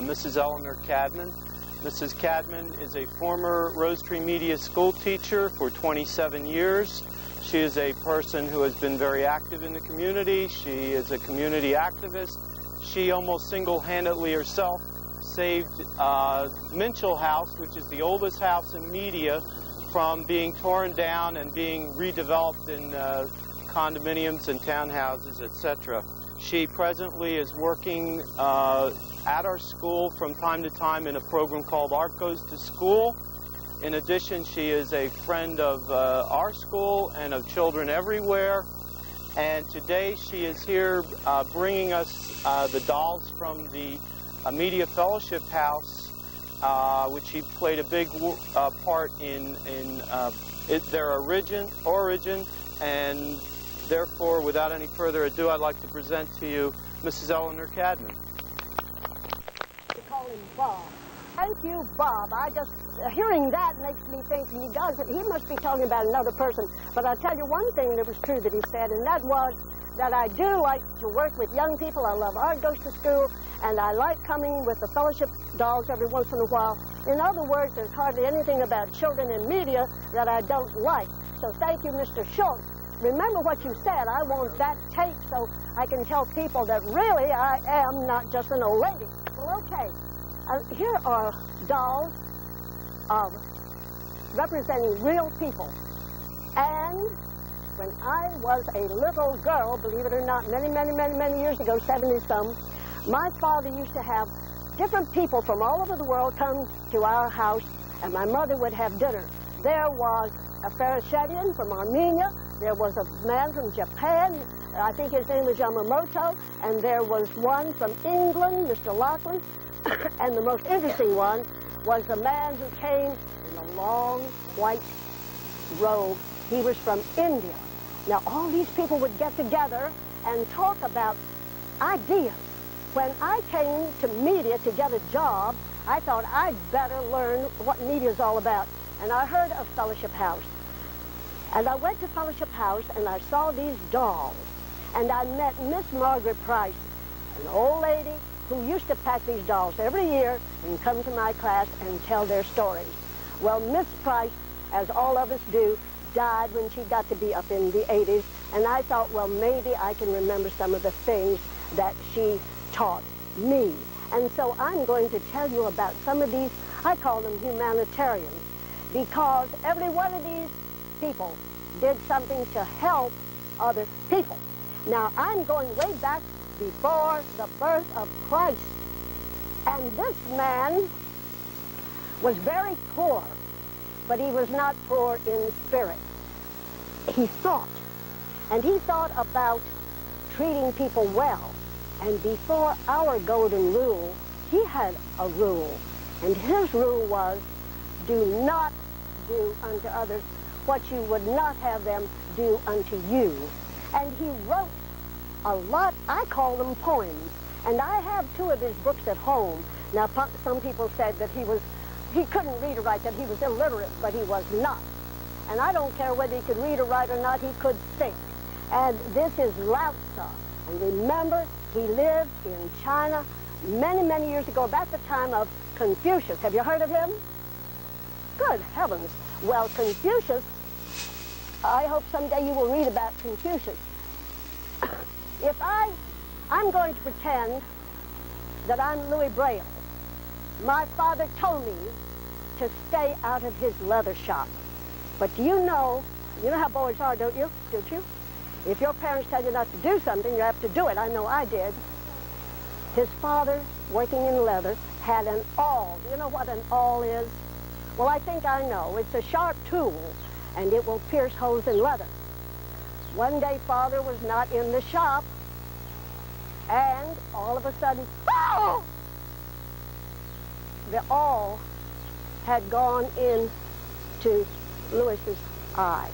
Mrs. Elinor Cadman. Mrs. Cadman is a former Rosetree Media school teacher for 27 years. She is a person who has been very active in the community. She is a community activist. She almost single-handedly herself saved Minchell House, which is the oldest house in Media, from being torn down and being redeveloped in condominiums and townhouses, etc. She presently is working at our school from time to time in a program called Art Goes to School. In addition, she is a friend of our school and of children everywhere. And today she is here bringing us the dolls from the Media Fellowship House, which she played a big part in their origin. And therefore, without any further ado, I'd like to present to you Mrs. Elinor Cadman. We call him Bob. Thank you, Bob. Hearing that makes me think he must be talking about another person. But I'll tell you one thing that was true that he said, and that was that I do like to work with young people. I love Art Goes to School, and I like coming with the fellowship dolls every once in a while. In other words, there's hardly anything about children in media that I don't like. So thank you, Mr. Schultz. Remember what you said. I want that tape so I can tell people that really I am not just an old lady. Well, okay. Here are dolls representing real people. And when I was a little girl, believe it or not, many years ago, 70-some, my father used to have different people from all over the world come to our house, and my mother would have dinner. There was a Pharisaian from Armenia. There was a man from Japan. I think his name was Yamamoto. And there was one from England, Mr. Lachlan. And the most interesting one was the man who came in a long white robe. He was from India. Now, all these people would get together and talk about ideas. When I came to media to get a job, I thought I'd better learn what media is all about. And I heard of Fellowship House. And I went to Fellowship House, and I saw these dolls. And I met Miss Margaret Price, an old lady who used to pack these dolls every year and come to my class and tell their stories. Well, Miss Price, as all of us do, died when she got to be up in the 80s. And I thought, well, maybe I can remember some of the things that she taught me. And so I'm going to tell you about some of these, I call them humanitarians, because every one of these people did something to help other people. Now, I'm going way back before the birth of Christ. And this man was very poor, but he was not poor in spirit. He thought, and he thought about treating people well. And before our golden rule, he had a rule. And his rule was, do not do unto others what you would not have them do unto you. And he wrote a lot, I call them poems. And I have 2 of his books at home. Now, some people said that he couldn't read or write, that he was illiterate, but he was not. And I don't care whether he could read or write or not, he could think. And this is Lao Tzu. And remember, he lived in China many years ago, about the time of Confucius. Have you heard of him? Good heavens. Well, Confucius, I hope someday you will read about Confucius. I'm going to pretend that I'm Louis Braille. My father told me to stay out of his leather shop. But do you know how boys are, don't you? Don't you? If your parents tell you not to do something, you have to do it. I know I did. His father, working in leather, had an awl. Do you know what an awl is? Well, I think I know. It's a sharp tool, and it will pierce holes in leather. One day, Father was not in the shop, and all of a sudden, oh! The awl had gone into Louis's eye.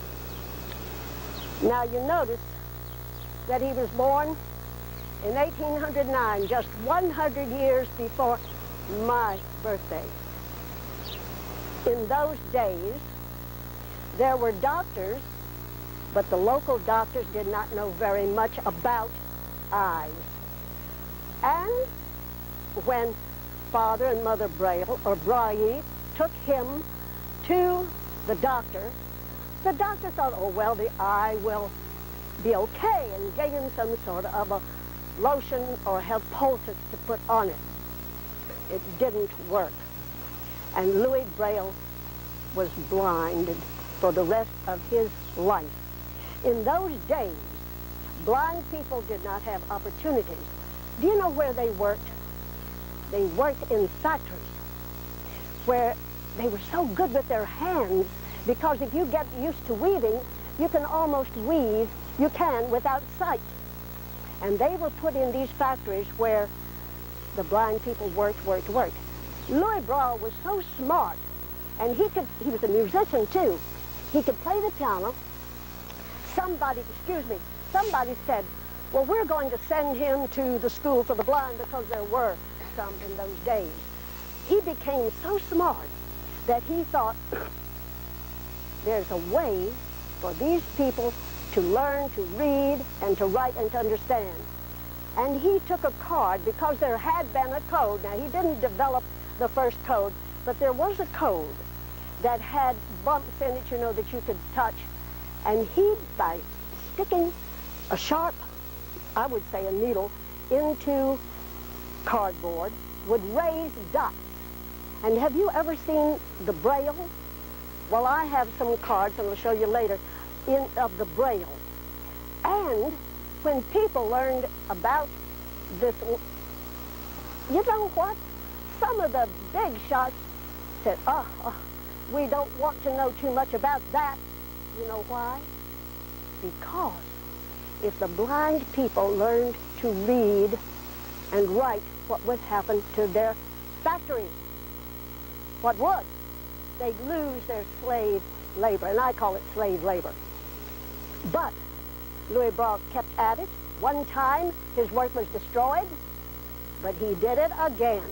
Now, you notice that he was born in 1809, just 100 years before my birthday. In those days, there were doctors, but the local doctors did not know very much about eyes. And when father and mother Braille, or Braille, took him to the doctor. The doctor thought, oh, well, the eye will be okay, and gave him some sort of a lotion or have poultice to put on it. It didn't work. And Louis Braille was blinded for the rest of his life. In those days, blind people did not have opportunities. Do you know where they worked? They worked in factories where they were so good with their hands, because if you get used to weaving, you can almost weave, you can, without sight. And they were put in these factories where the blind people worked. Louis Braille was so smart, and he was a musician too. He could play the piano. Somebody said, well, we're going to send him to the school for the blind, because there were some in those days. He became so smart that he thought, there's a way for these people to learn to read and to write and to understand. And he took a card, because there had been a code. Now, he didn't develop the first code, but there was a code that had bumps in it, you know, that you could touch. And he, by sticking a sharp, I would say a needle, into cardboard, would raise dots. And have you ever seen the Braille? Well, I have some cards, and I'll show you later, of the Braille. And when people learned about this, you know what? Some of the big shots said, we don't want to know too much about that. You know why? Because if the blind people learned to read and write, what would happen to their factories? What would? They'd lose their slave labor, and I call it slave labor. But Louis Braille kept at it. One time, his work was destroyed, but he did it again.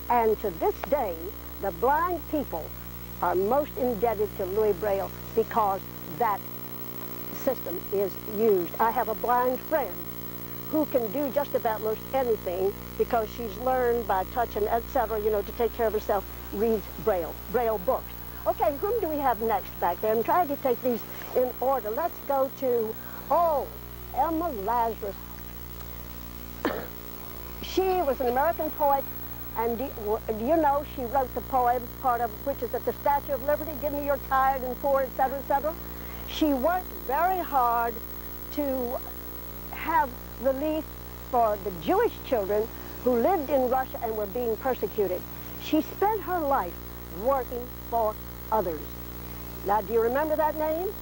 And to this day, the blind people are most indebted to Louis Braille, because that system is used. I have a blind friend who can do just about most anything, because she's learned by touch and etc., you know, to take care of herself, reads Braille books. Okay, whom do we have next back there? I'm trying to take these in order. Let's go to, Emma Lazarus. She was an American poet, and do you know she wrote the poem, part of which is at the Statue of Liberty, give me your tired and poor, etc., etc. She worked very hard to have relief for the Jewish children who lived in Russia and were being persecuted. She spent her life working for others. Now, do you remember that name?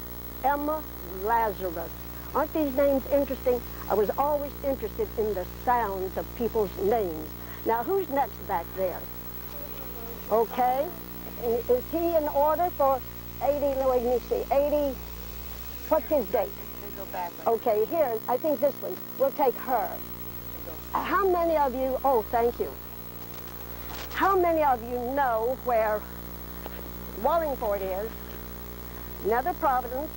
Emma Lazarus. Aren't these names interesting? I was always interested in the sounds of people's names. Now, who's next back there? Okay. Is he in order for 80? No, let me see. 80. What's his date? Okay, here, I think this one. We'll take her. How many of you, thank you. How many of you know where Wallingford is, Nether Providence,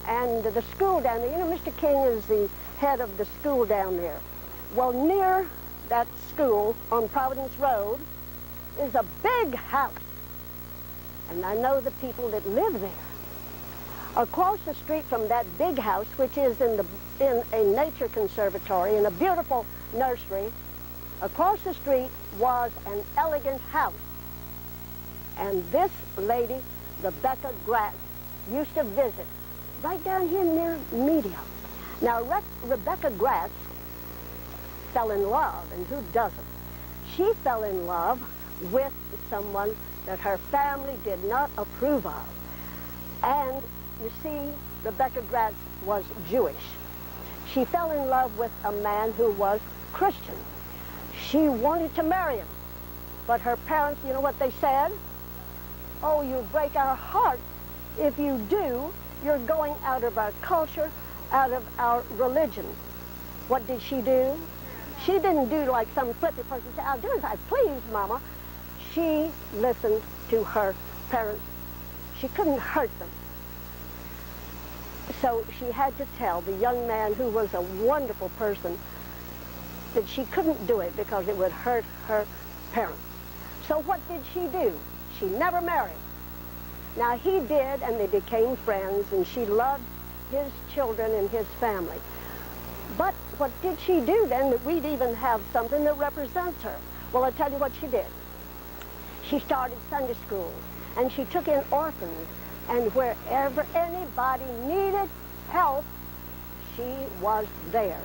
and the school down there? You know, Mr. King is the head of the school down there. Well, near that school on Providence Road is a big house. And I know the people that live there. Across the street from that big house, which is in a nature conservatory, in a beautiful nursery, across the street was an elegant house. And this lady, Rebecca Gratz, used to visit right down here near Media. Now, Rebecca Gratz fell in love, and who doesn't? She fell in love with someone that her family did not approve of. And you see, Rebecca Gratz was Jewish. She fell in love with a man who was Christian. She wanted to marry him, but her parents, you know what they said? Oh, you break our heart. If you do, you're going out of our culture, out of our religion. What did she do? She didn't do like some flippy person say, I'll do as I please, Mama. She listened to her parents. She couldn't hurt them. So she had to tell the young man, who was a wonderful person, that she couldn't do it because it would hurt her parents. So what did she do? She never married. Now he did, and they became friends, and she loved his children and his family. But what did she do then that we'd even have something that represents her? Well, I'll tell you what she did. She started Sunday schools, and she took in orphans, and wherever anybody needed help, she was there.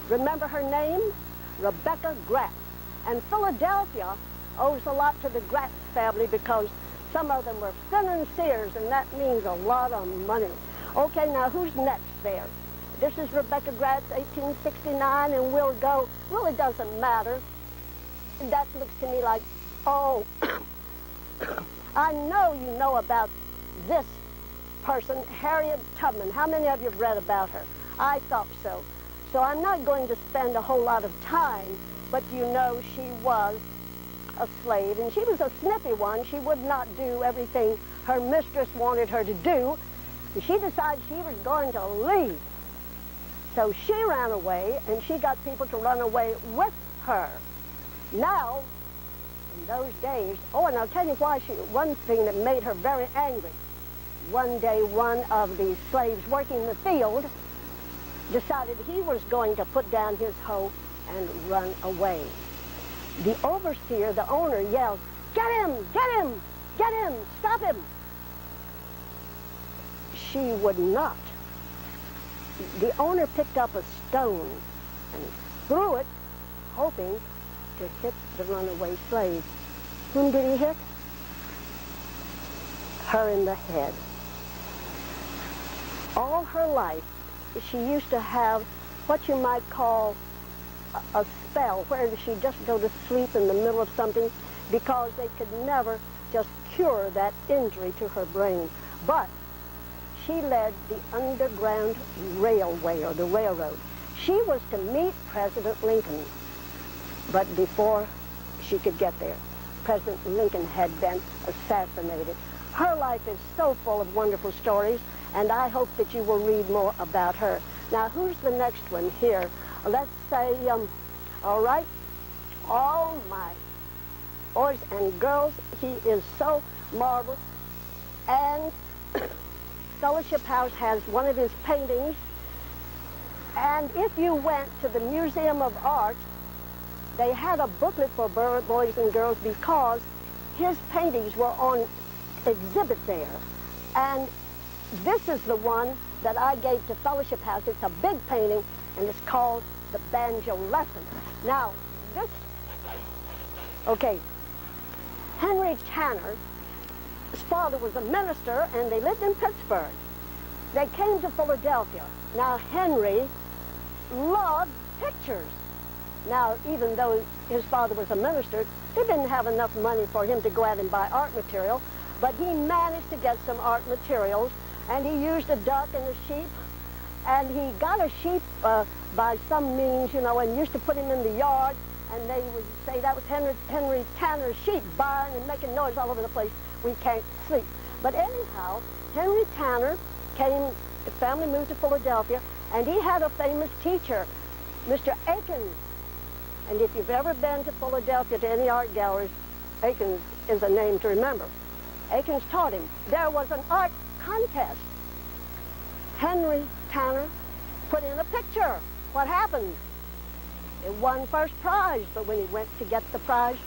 Remember her name? Rebecca Gratz. And Philadelphia owes a lot to the Gratz family because some of them were financiers, and that means a lot of money. Okay, now who's next there? This is Rebecca Gratz, 1869, and we'll go. Really doesn't matter. That looks to me like, oh, I know you know about this person, Harriet Tubman. How many of you have read about her? I thought so. So I'm not going to spend a whole lot of time, but you know she was a slave, and she was a snippy one. She would not do everything her mistress wanted her to do, and she decided she was going to leave. So she ran away, and she got people to run away with her. Now, in those days, oh, and I'll tell you why one thing that made her very angry. One day, one of the slaves working in the field decided he was going to put down his hoe and run away. The overseer, the owner, yelled, "Get him! Get him! Get him! Stop him!" She would not. The owner picked up a stone and threw it, hoping to hit the runaway slave. Whom did he hit? Her in the head. All her life, she used to have what you might call a spell, where she'd just go to sleep in the middle of something because they could never just cure that injury to her brain. But she led the Underground Railway, or the railroad. She was to meet President Lincoln, but before she could get there, President Lincoln had been assassinated. Her life is so full of wonderful stories, and I hope that you will read more about her. Now, who's the next one here? Let's say, all right, all my boys and girls, he is so marvelous. And Fellowship House has one of his paintings, and if you went to the Museum of Art, they had a booklet for boys and girls because his paintings were on exhibit there. And this is the one that I gave to Fellowship House. It's a big painting, and it's called The Banjo Lesson. Now, this, okay, Henry Tanner, his father was a minister, and they lived in Pittsburgh. They came to Philadelphia. Now, Henry loved pictures. Now, even though his father was a minister, they didn't have enough money for him to go out and buy art material, but he managed to get some art materials, and he used a duck and a sheep, and he got a sheep by some means, you know, and used to put him in the yard, and they would say that was Henry Tanner's sheep, buying and making noise all over the place. We can't sleep. But anyhow, Henry Tanner came, the family moved to Philadelphia, and he had a famous teacher, Mr. Akins. And if you've ever been to Philadelphia to any art galleries, Akins is a name to remember. Akins taught him. There was an art contest. Henry Tanner put in a picture. What happened? It won first prize, but when he went to get the prize,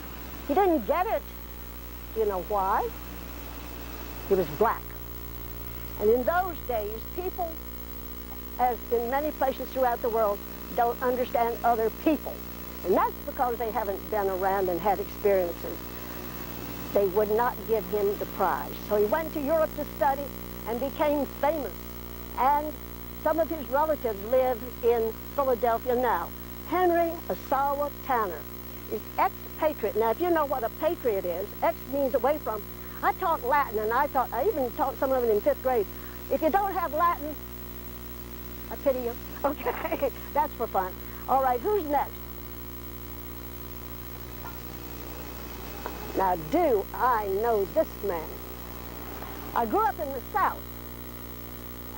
he didn't get it. Do you know why? He was black. And in those days, people, as in many places throughout the world, don't understand other people. And that's because they haven't been around and had experiences. They would not give him the prize. So he went to Europe to study and became famous. And some of his relatives live in Philadelphia now. Henry Asawa Tanner is expatriate. Now, if you know what a patriot is, ex means away from. I taught Latin, and I even taught some of it in 5th grade. If you don't have Latin, I pity you. Okay, that's for fun. All right, who's next? Now, do I know this man? I grew up in the South,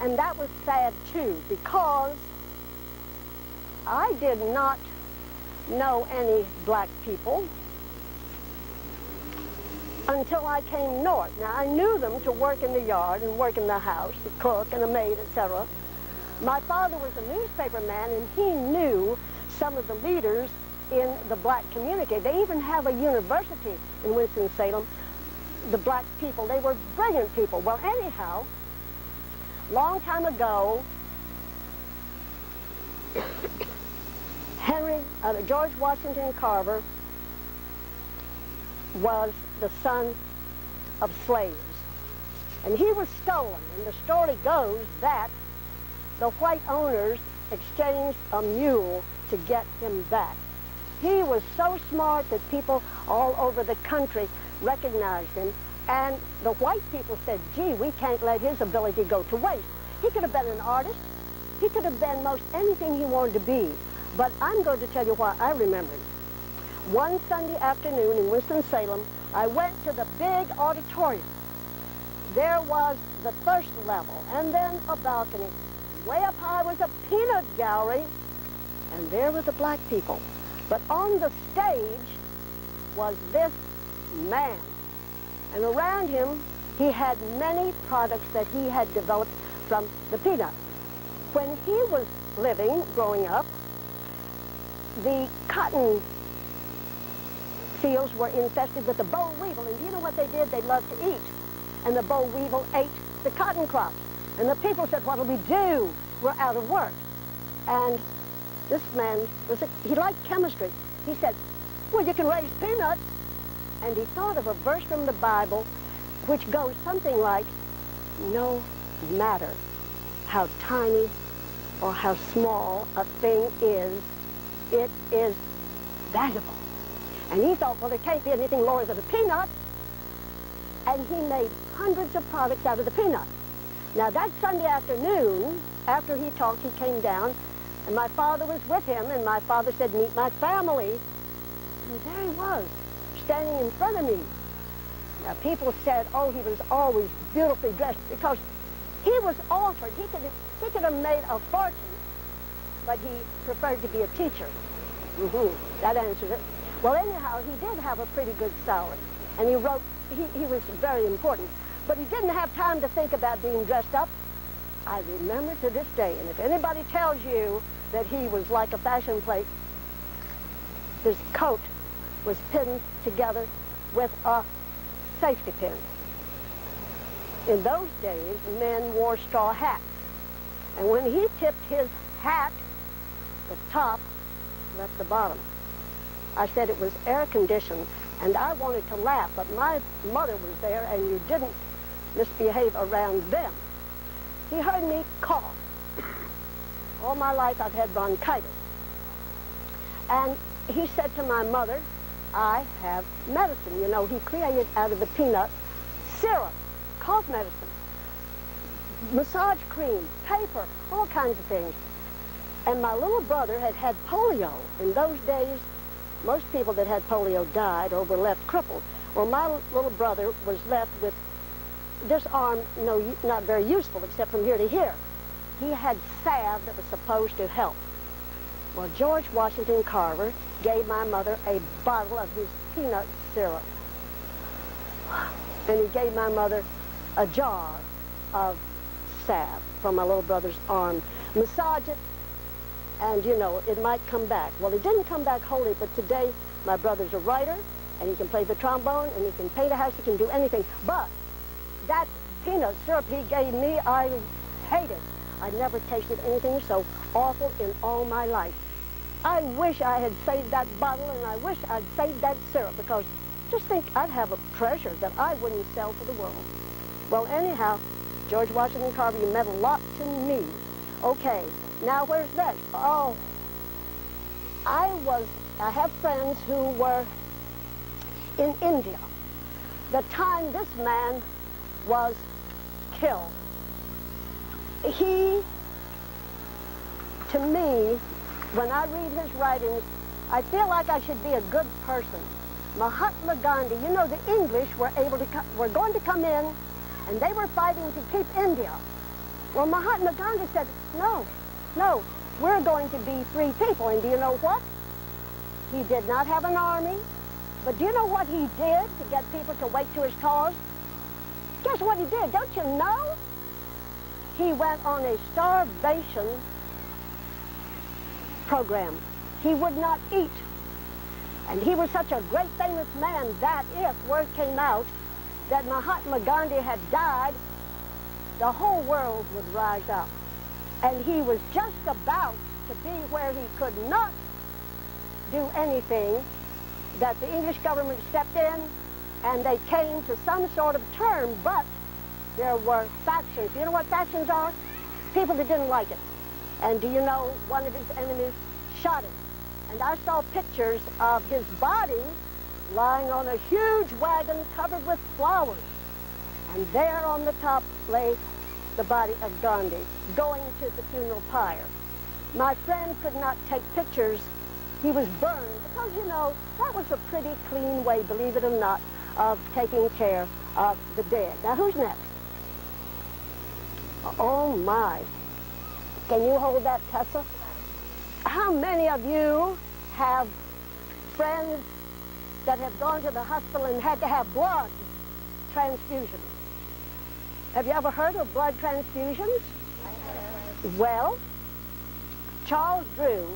and that was sad, too, because I did not know any black people. until I came north. Now, I knew them to work in the yard and work in the house, to cook and a maid, etc. My father was a newspaper man, and he knew some of the leaders in the black community. They even have a university in Winston-Salem, the black people. They were brilliant people. Well, anyhow, long time ago, George Washington Carver was the son of slaves. And he was stolen. And the story goes that the white owners exchanged a mule to get him back. He was so smart that people all over the country recognized him. And the white people said, gee, we can't let his ability go to waste. He could have been an artist. He could have been most anything he wanted to be. But I'm going to tell you why I remember it. One Sunday afternoon in Winston-Salem, I went to the big auditorium. There was the first level, and then a balcony. Way up high was a peanut gallery, and there were the black people. But on the stage was this man. And around him, he had many products that he had developed from the peanut. When he was living, growing up, the cotton fields were infested with the boll weevil. And do you know what they did? They loved to eat. And the boll weevil ate the cotton crops. And the people said, what'll we do? We're out of work. And this man, he liked chemistry. He said, well, you can raise peanuts. And he thought of a verse from the Bible which goes something like, no matter how tiny or how small a thing is, it is valuable. And he thought, well, there can't be anything lower than a peanut. And he made hundreds of products out of the peanut. Now, that Sunday afternoon, after he talked, he came down, and my father was with him, and my father said, meet my family. And there he was, standing in front of me. Now, people said, oh, he was always beautifully dressed, because he was altered. He could have made a fortune, but he preferred to be a teacher. That answers it. Well, anyhow, he did have a pretty good salary, and he wrote, he was very important, but he didn't have time to think about being dressed up. I remember to this day, and if anybody tells you that he was like a fashion plate, his coat was pinned together with a safety pin. In those days, men wore straw hats, and when he tipped his hat, the top left the bottom. I said it was air-conditioned, and I wanted to laugh, but my mother was there, and you didn't misbehave around them. He heard me cough. All my life I've had bronchitis. And he said to my mother, I have medicine. You know, he created out of the peanut syrup, cough medicine, massage cream, paper, all kinds of things. And my little brother had had polio. In those days, most people that had polio died or were left crippled. Well, my little brother was left with this arm, not very useful except from here to here. He had salve that was supposed to help. Well, George Washington Carver gave my mother a bottle of his peanut syrup. And he gave my mother a jar of salve from my little brother's arm. Massage it, and you know, it might come back. Well, it didn't come back wholly, but today my brother's a writer, and he can play the trombone, and he can paint a house, he can do anything. But that peanut syrup he gave me, I hated. I never tasted anything so awful in all my life. I wish I had saved that bottle, and I wish I'd saved that syrup, because just think, I'd have a treasure that I wouldn't sell to the world. Well, anyhow, George Washington Carver, you meant a lot to me. Okay, now where's next? Oh, I have friends who were in India. The time this man was killed. He, to me, when I read his writings, I feel like I should be a good person. Mahatma Gandhi, you know, the English were going to come in, and they were fighting to keep India. Well, Mahatma Gandhi said, no, we're going to be free people. And do you know what? He did not have an army, but do you know what he did to get people to wait to his cause? Guess what he did? Don't you know? He went on a starvation program. He would not eat. And he was such a great famous man that if word came out that Mahatma Gandhi had died, the whole world would rise up. And he was just about to be where he could not do anything, that the English government stepped in and they came to some sort of term, but there were factions. You know what factions are? People that didn't like it. And do you know one of his enemies shot him? And I saw pictures of his body lying on a huge wagon covered with flowers. And there on the top lay the body of Gandhi, going to the funeral pyre. My friend could not take pictures. He was burned because, you know, that was a pretty clean way, believe it or not, of taking care of the dead. Now, who's next? Oh, my. Can you hold that, Tessa? How many of you have friends that have gone to the hospital and had to have blood transfusions? Have you ever heard of blood transfusions? Well, Charles Drew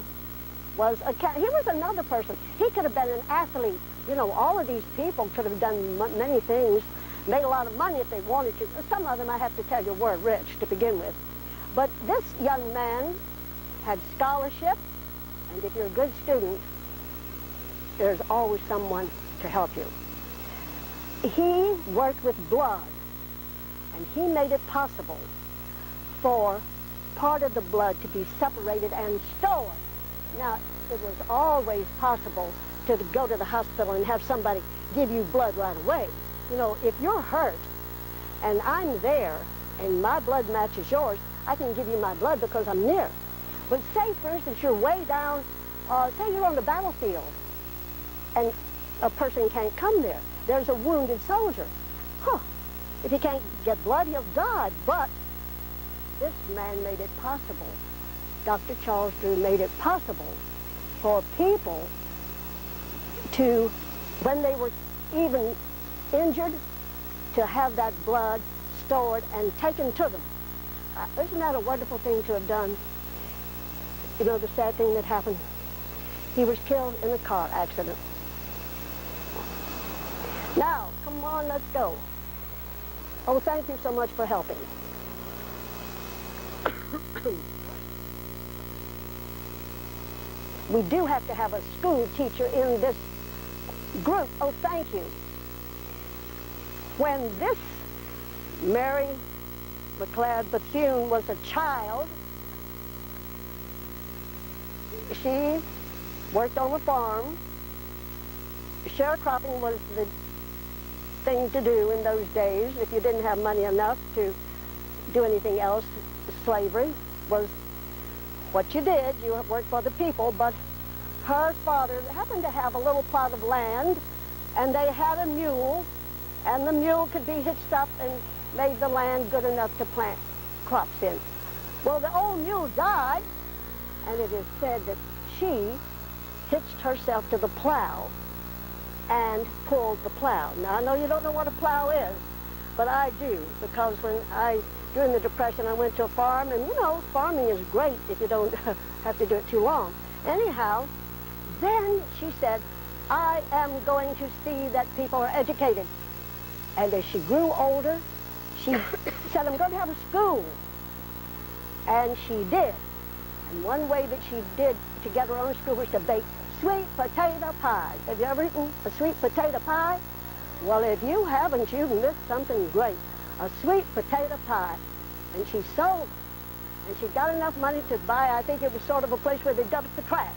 was he was another person. He could have been an athlete. You know, all of these people could have done many things, made a lot of money if they wanted to. Some of them, I have to tell you, were rich to begin with. But this young man had scholarship, and if you're a good student, there's always someone to help you. He worked with blood, and he made it possible for part of the blood to be separated and stored. Now, it was always possible to go to the hospital and have somebody give you blood right away. You know, if you're hurt and I'm there and my blood matches yours, I can give you my blood because I'm near. But say, for instance, you're way down, say you're on the battlefield and a person can't come there. There's a wounded soldier. If he can't get blood, he'll die. But this man made it possible. Dr. Charles Drew made it possible for people to, when they were even injured, to have that blood stored and taken to them. Isn't that a wonderful thing to have done? You know the sad thing that happened? He was killed in a car accident. Now, come on, let's go. Oh, thank you so much for helping. We do have to have a school teacher in this group. Oh, thank you. When this Mary McLeod Bethune was a child, she worked on a farm. Sharecropping was the thing to do in those days. If you didn't have money enough to do anything else, slavery was what you did. You worked for the people, but her father happened to have a little plot of land, and they had a mule, and the mule could be hitched up and made the land good enough to plant crops in. Well, the old mule died, and it is said that she hitched herself to the plow and pulled the plow. Now, I know you don't know what a plow is, but I do, because during the Depression, I went to a farm, and you know, farming is great if you don't have to do it too long. Anyhow, then she said, I am going to see that people are educated. And as she grew older, she said, I'm going to have a school. And she did. And one way that she did to get her own school was to bake sweet potato pies. Have you ever eaten a sweet potato pie? Well, if you haven't, you've missed something great. A sweet potato pie. And she sold them. And she got enough money to buy, I think it was sort of a place where they dumped the trash.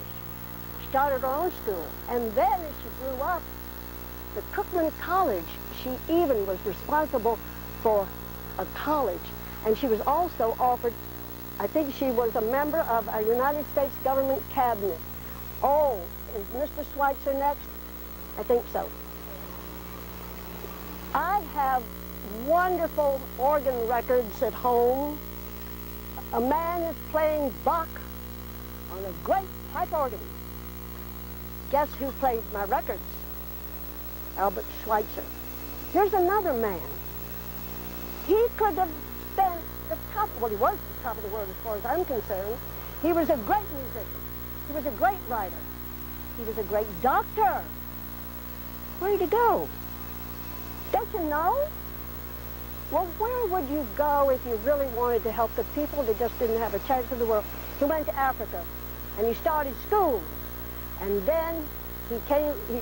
Started her own school. And then as she grew up, the Cookman College, she even was responsible for a college. And she was also offered, I think she was a member of a United States government cabinet. Oh, is Mr. Schweitzer next? I think so. I have wonderful organ records at home. A man is playing Bach on a great pipe organ. Guess who played my records? Albert Schweitzer. Here's another man. He could have been the top, well, he was the top of the world as far as I'm concerned. He was a great musician. He was a great writer. He was a great doctor. Where'd he go? Don't you know? Well, where would you go if you really wanted to help the people that just didn't have a chance in the world? He went to Africa, and he started schools. And then he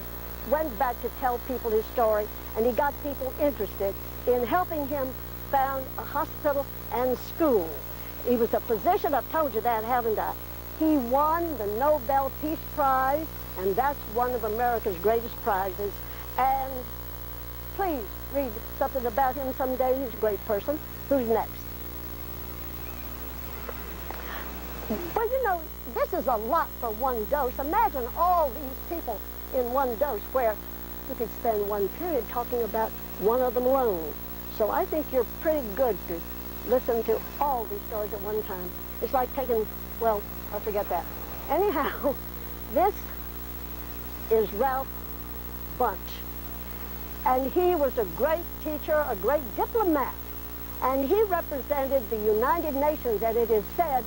went back to tell people his story, and he got people interested in helping him found a hospital and school. He was a physician, I've told you that, haven't I? He won the Nobel Peace Prize, and that's one of America's greatest prizes. And please read something about him someday. He's a great person. Who's next? Well, you know, this is a lot for one dose. Imagine all these people in one dose, where you could spend one period talking about one of them alone. So I think you're pretty good to listen to all these stories at one time. It's like taking, well, I'll forget that. Anyhow, this is Ralph Bunche. And he was a great teacher, a great diplomat. And he represented the United Nations, and it is said,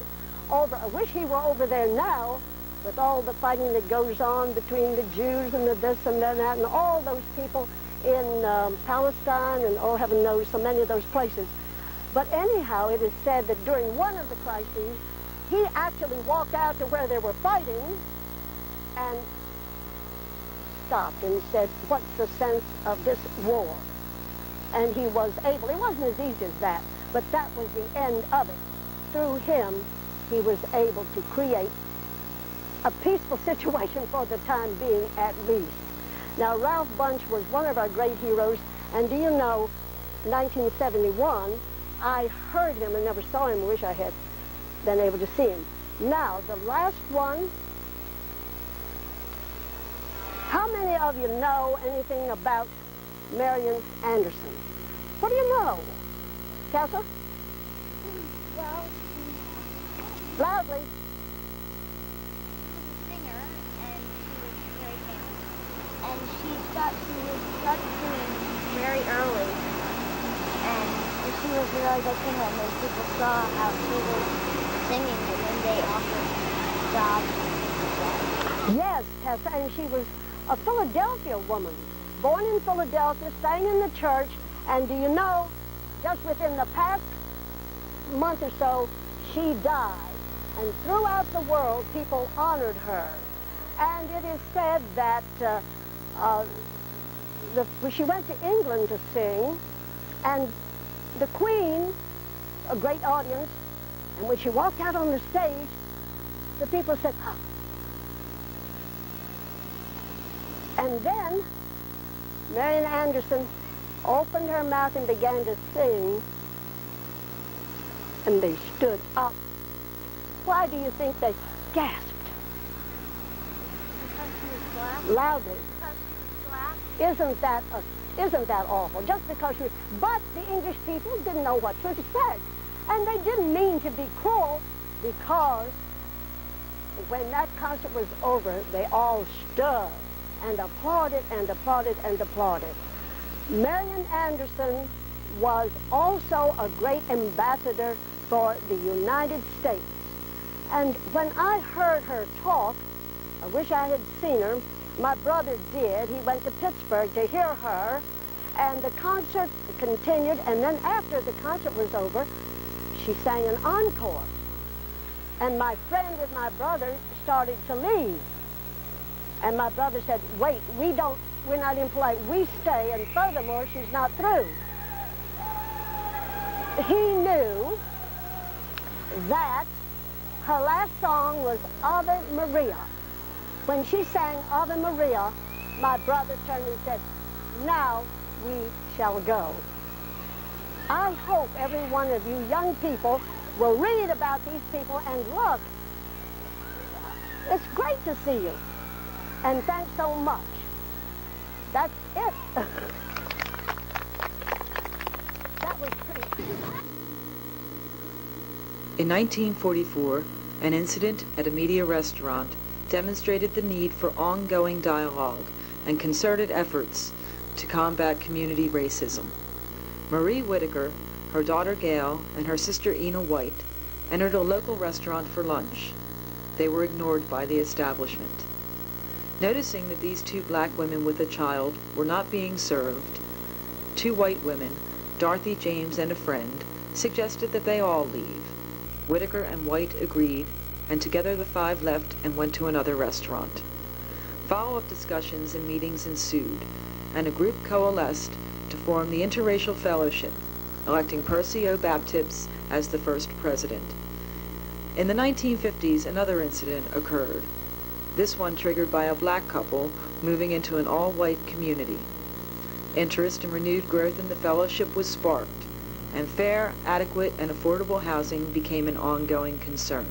I wish he were over there now, with all the fighting that goes on between the Jews and the this and that and all those people in Palestine and, oh, heaven knows, so many of those places. But anyhow, it is said that during one of the crises, he actually walked out to where they were fighting and stopped and said, what's the sense of this war? And he was able, it wasn't as easy as that, but that was the end of it. Through him, he was able to create a peaceful situation for the time being, at least. Now, Ralph Bunche was one of our great heroes, and do you know, 1971, I heard him and never saw him. I wish I had been able to see him. Now, the last one, how many of you know anything about Marian Anderson? What do you know? Tessa? Well, Loudly. singer, and she was very famous. And she started singing very early. And she was a really good singer, and then people saw how she was singing, and then they offered jobs. Yes, Tessa, and she was a Philadelphia woman, born in Philadelphia, sang in the church, and do you know, just within the past month or so, she died. And throughout the world, people honored her. And it is said that she went to England to sing, and the Queen, a great audience, and when she walked out on the stage, the people said, oh. And then Marian Anderson opened her mouth and began to sing, and they stood up. Why do you think they gasped? Because she was black? Loudly. Because she was black? Isn't that awful? Just because but the English people didn't know what to say. And they didn't mean to be cruel, because when that concert was over, they all stood and applauded and applauded and applauded. Marian Anderson was also a great ambassador for the United States. And when I heard her talk, I wish I had seen her. My brother did. He went to Pittsburgh to hear her, and the concert continued, and then after the concert was over, she sang an encore. And my friend with my brother started to leave. And my brother said, wait, we're not impolite, we stay, and furthermore, she's not through. He knew that her last song was Ave Maria. When she sang Ave Maria, my brother turned and said, now we shall go. I hope every one of you young people will read about these people and look. It's great to see you. And thanks so much. That's it. That was pretty. In 1944, an incident at a media restaurant demonstrated the need for ongoing dialogue and concerted efforts to combat community racism. Marie Whitaker, her daughter Gail, and her sister Ena White entered a local restaurant for lunch. They were ignored by the establishment. Noticing that these two black women with a child were not being served, two white women, Dorothy James and a friend, suggested that they all leave. Whitaker and White agreed, and together the five left and went to another restaurant. Follow-up discussions and meetings ensued, and a group coalesced to form the Interracial Fellowship, electing Percy O. Baptist as the first president. In the 1950s, another incident occurred, this one triggered by a black couple moving into an all-white community. Interest and renewed growth in the fellowship was sparked, and fair, adequate, and affordable housing became an ongoing concern.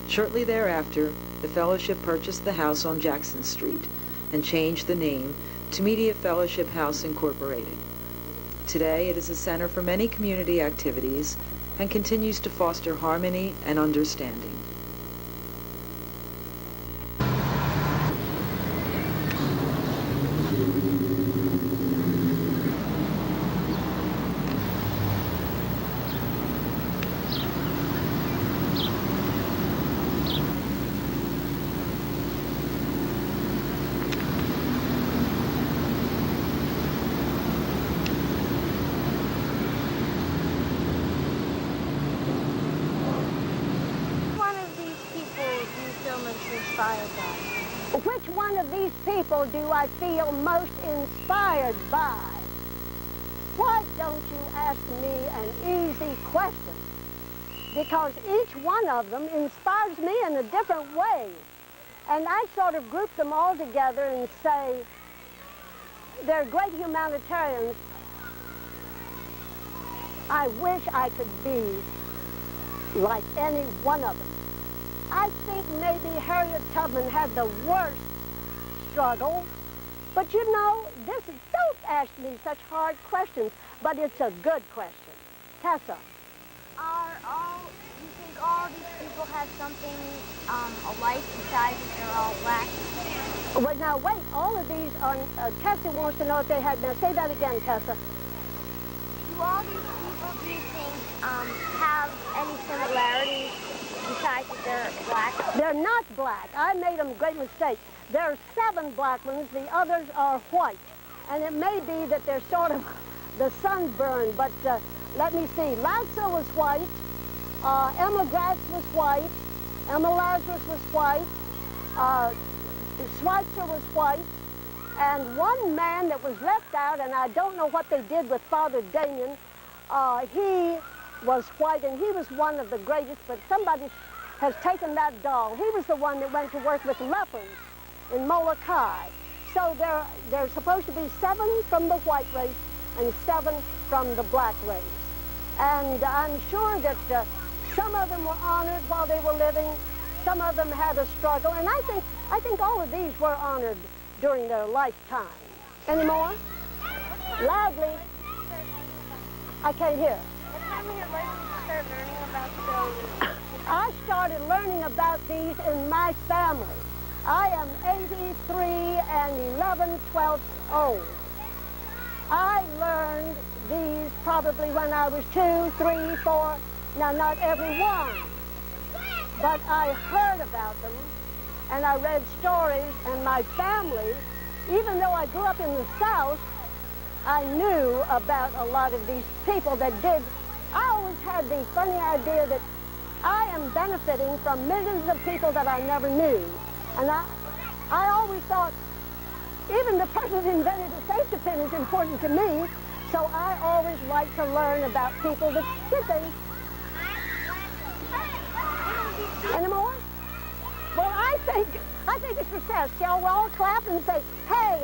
Shortly thereafter, the fellowship purchased the house on Jackson Street and changed the name to Media Fellowship House Incorporated. Today, it is a center for many community activities and continues to foster harmony and understanding. Inspired by? Which one of these people do I feel most inspired by? Why don't you ask me an easy question? Because each one of them inspires me in a different way. And I sort of group them all together and say, they're great humanitarians. I wish I could be like any one of them. I think maybe Harriet Tubman had the worst struggle. But you know, don't ask me such hard questions, but it's a good question. Tessa. You think all these people have something alike besides that they're all black? Well, now wait, all of these are, Tessa wants to know if they had, now say that again, Tessa. Do all these people, do you think, have any similarities besides that they're black? They're not black. I made a great mistake. There are 7 black ones, the others are white. And it may be that they're sort of the sunburn, but let me see. Latzo was white, Emma Gratz was white, Emma Lazarus was white, Schweitzer was white, and one man that was left out, and I don't know what they did with Father Damien, he was white, and he was one of the greatest, but somebody has taken that doll. He was the one that went to work with lepers in Molokai. So there's supposed to be 7 from the white race and 7 from the black race. And I'm sure that some of them were honored while they were living, some of them had a struggle, and I think all of these were honored during their lifetime. Any more? Loudly. I can't hear. I started learning about these in my family. I am 83 and 11/12 old. I learned these probably when I was 2, 3, 4, now not every one, but I heard about them and I read stories, and my family, even though I grew up in the South, I knew about a lot of these people that did. I always had the funny idea that I am benefiting from millions of people that I never knew. And I always thought, even the person who invented the safety pin is important to me, so I always like to learn about people that did things. Any more? Well, I think it's success. Shall we all clap and say, hey,